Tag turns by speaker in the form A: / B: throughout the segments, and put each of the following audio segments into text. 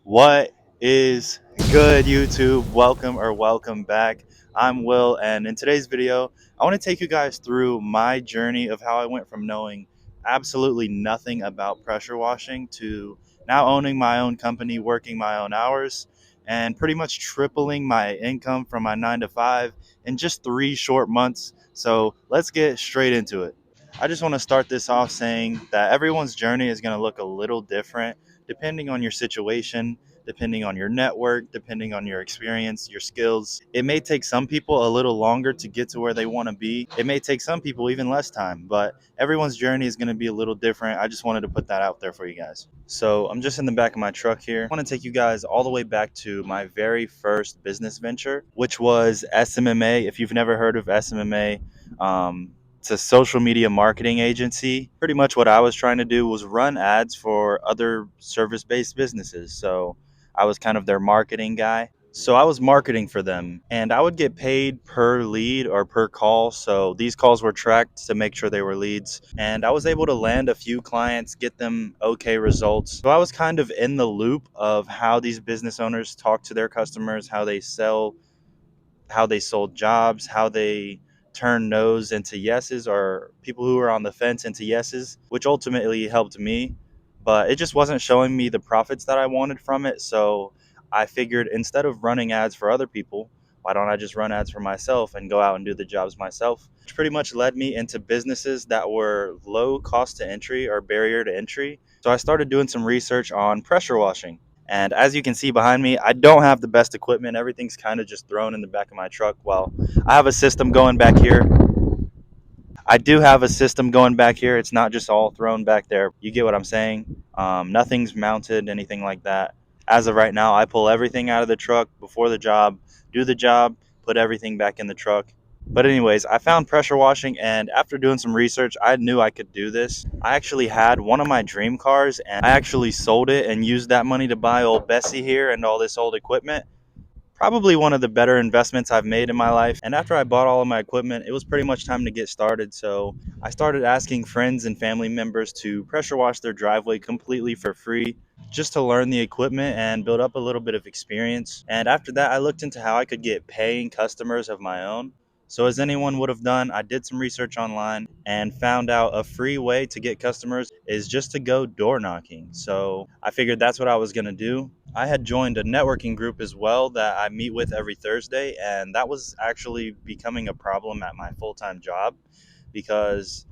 A: What is good, YouTube? Welcome back. I'm Will, and in today's video, I want to take you guys through my journey of how I went from knowing absolutely nothing about pressure washing to now owning my own company, working my own hours, and pretty much tripling my income from my 9 to 5 in just 3 short months. So let's get straight into it. I just want to start this off saying that everyone's journey is going to look a little different depending on your situation, depending on your network, depending on your experience, your skills. It may take some people a little longer to get to where they want to be. It may take some people even less time, but everyone's journey is going to be a little different. I just wanted to put that out there for you guys. So I'm just in the back of my truck here. I want to take you guys all the way back to my very first business venture, which was SMMA. If you've never heard of SMMA, it's a social media marketing agency. Pretty much what I was trying to do was run ads for other service based businesses. So I was kind of their marketing guy. So I was marketing for them and I would get paid per lead or per call. So these calls were tracked to make sure they were leads. And I was able to land a few clients, get them okay results. So I was kind of in the loop of how these business owners talk to their customers, how they sell, how they sold jobs, how they turned no's into yeses, or people who were on the fence into yeses, which ultimately helped me. But it just wasn't showing me the profits that I wanted from it. So I figured instead of running ads for other people, why don't I just run ads for myself and go out and do the jobs myself? Which pretty much led me into businesses that were low cost to entry or barrier to entry. So I started doing some research on pressure washing. And as you can see behind me, I don't have the best equipment. Everything's kind of just thrown in the back of my truck. Well, I have a system going back here. I do have a system going back here. It's not just all thrown back there. You get what I'm saying? Nothing's mounted, anything like that. As of right now, I pull everything out of the truck before the job, do the job, put everything back in the truck. But anyways, I found pressure washing, and after doing some research, I knew I could do this. I actually had one of my dream cars, and I actually sold it and used that money to buy old Bessie here and all this old equipment. Probably one of the better investments I've made in my life. And after I bought all of my equipment, it was pretty much time to get started. So I started asking friends and family members to pressure wash their driveway completely for free, just to learn the equipment and build up a little bit of experience. And after that, I looked into how I could get paying customers of my own. So, as anyone would have done, I did some research online and found out a free way to get customers is just to go door knocking. So, I figured that's what I was going to do. I had joined a networking group as well that I meet with every Thursday, and that was actually becoming a problem at my full time job because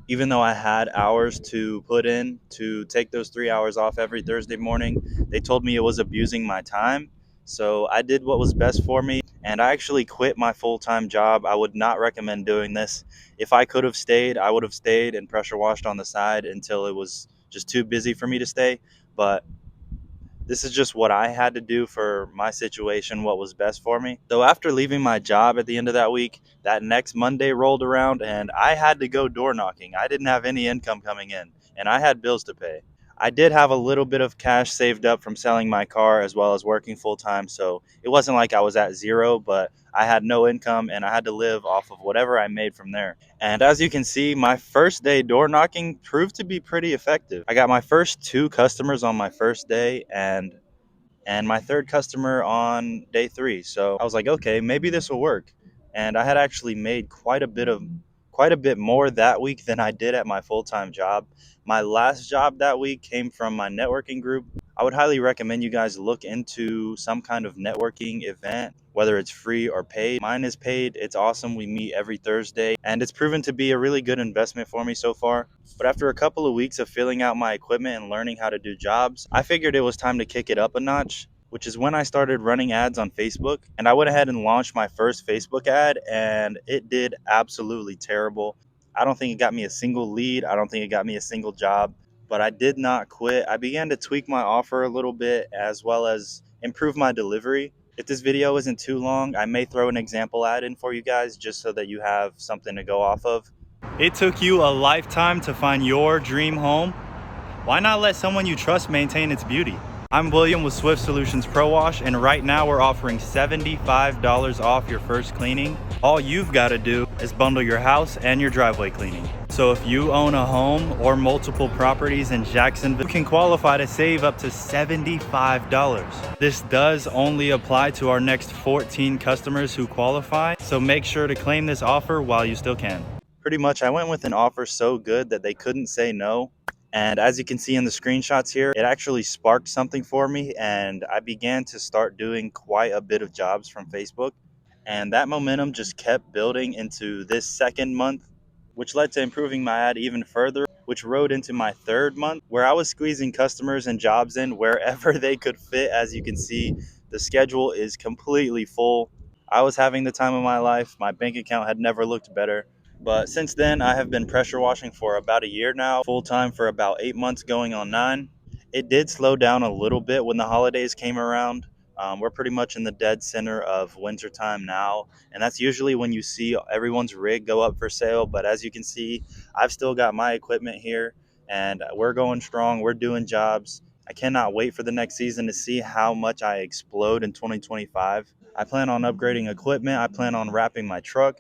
A: even though I had hours to put in to take those 3 hours off every Thursday morning, they told me it was abusing my time. So I did what was best for me, and I actually quit my full time job. I would not recommend doing this. If I could have stayed, I would have stayed and pressure washed on the side until it was just too busy for me to stay. But this is just what I had to do for my situation, what was best for me. So after leaving my job at the end of that week, that next Monday rolled around and I had to go door knocking. I didn't have any income coming in and I had bills to pay. I did have a little bit of cash saved up from selling my car as well as working full time, so it wasn't like I was at zero, but I had no income and I had to live off of whatever I made from there. And as you can see, my first day door knocking proved to be pretty effective. I got my first two customers on my first day and my third customer on day 3. So I was like, okay, maybe this will work. And I had actually made quite a bit more that week than I did at my full-time job. My last job that week came from my networking group. I would highly recommend you guys look into some kind of networking event, whether it's free or paid. Mine is paid. It's awesome. We meet every Thursday, and it's proven to be a really good investment for me so far. But after a couple of weeks of filling out my equipment and learning how to do jobs, I figured it was time to kick it up a notch, which is when I started running ads on Facebook. And I went ahead and launched my first Facebook ad, and it did absolutely terrible. I don't think it got me a single lead. I don't think it got me a single job, but I did not quit. I began to tweak my offer a little bit as well as improve my delivery. If this video isn't too long, I may throw an example ad in for you guys just so that you have something to go off of. It took you a lifetime to find your dream home. Why not let someone you trust maintain its beauty? I'm William with Swift Solutions Pro Wash, and right now we're offering $75 off your first cleaning. All you've got to do is bundle your house and your driveway cleaning. So So if you own a home or multiple properties in Jacksonville, you can qualify to save up to $75. This does only apply to our next 14 customers who qualify, so make sure to claim this offer while you still can. Pretty much, I went with an offer so good that they couldn't say no. And as you can see in the screenshots here, it actually sparked something for me, and I began to start doing quite a bit of jobs from Facebook. And that momentum just kept building into this second month, which led to improving my ad even further, which rode into my third month, where I was squeezing customers and jobs in wherever they could fit. As you can see, the schedule is completely full. I was having the time of my life. My bank account had never looked better. But since then, I have been pressure washing for about a year now, full time for about 8 months, going on 9. It did slow down a little bit when the holidays came around. We're pretty much in the dead center of wintertime now, and that's usually when you see everyone's rig go up for sale. But as you can see, I've still got my equipment here, and we're going strong. We're doing jobs. I cannot wait for the next season to see how much I explode in 2025. I plan on upgrading equipment. I plan on wrapping my truck.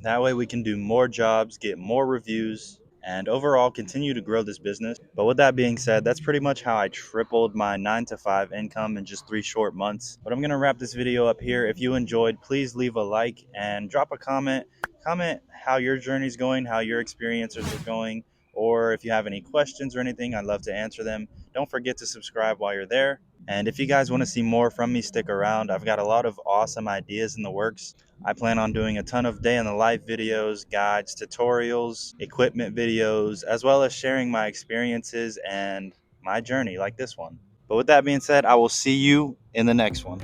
A: That way we can do more jobs, get more reviews, and overall continue to grow this business. But with that being said, that's pretty much how I tripled my 9 to 5 income in just 3 short months. But I'm going to wrap this video up here. If you enjoyed, please leave a like and drop a comment. Comment how your journey's going, how your experiences are going, or if you have any questions or anything, I'd love to answer them. Don't forget to subscribe while you're there. And if you guys want to see more from me, stick around. I've got a lot of awesome ideas in the works. I plan on doing a ton of day in the life videos, guides, tutorials, equipment videos, as well as sharing my experiences and my journey like this one. But with that being said, I will see you in the next one.